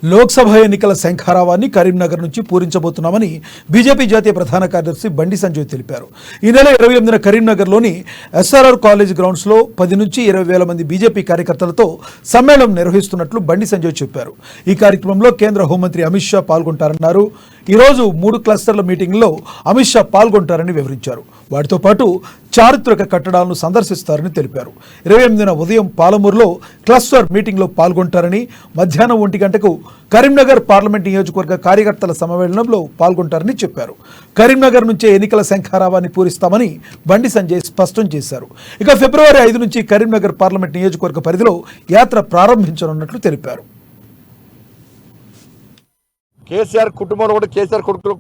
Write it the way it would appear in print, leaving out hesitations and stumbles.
లోక్సభ ఎన్నికల శంఖారావాన్ని కరీంనగర్ నుంచి పూరించబోతున్నామని బీజేపీ జాతీయ ప్రధాన కార్యదర్శి బండి సంజయ్ తెలిపారు. ఈ నెల 28న కరీంనగర్లోని ఎస్ఆర్ఆర్ కాలేజ్ గ్రౌండ్స్లో 10 నుంచి 20 వేల మంది బీజేపీ కార్యకర్తలతో సమ్మేళనం నిర్వహిస్తున్నట్లు బండి సంజయ్ చెప్పారు. ఈ కార్యక్రమంలో కేంద్ర హోంమంత్రి అమిత్ షా పాల్గొంటారన్నారు. ఈరోజు 3 క్లస్టర్ల మీటింగ్లో అమిత్ షా పాల్గొంటారని వివరించారు. వాటితో పాటు చారిత్రక కట్టడాలను సందర్శిస్తారని తెలిపారు. 28న ఉదయం పాలమూరులో క్లస్టర్ మీటింగ్లో పాల్గొంటారని, మధ్యాహ్నం 1 గంటకు కరీంనగర్ పార్లమెంట్ నియోజకవర్గ కార్యకర్తల సమ్మేళనంలో పాల్గొంటారని చెప్పారు. కరీంనగర్ నుంచే ఎన్నికల శంఖారావాన్ని పూరిస్తామని బండి సంజయ్ స్పష్టం చేశారు. ఇక ఫిబ్రవరి 5 నుంచి కరీంనగర్ పార్లమెంట్ నియోజకవర్గ పరిధిలో యాత్ర ప్రారంభించనున్నట్లు తెలిపారు. కేసీఆర్ కుటుంబంలో కూడా కేసీఆర్ కొడుకులు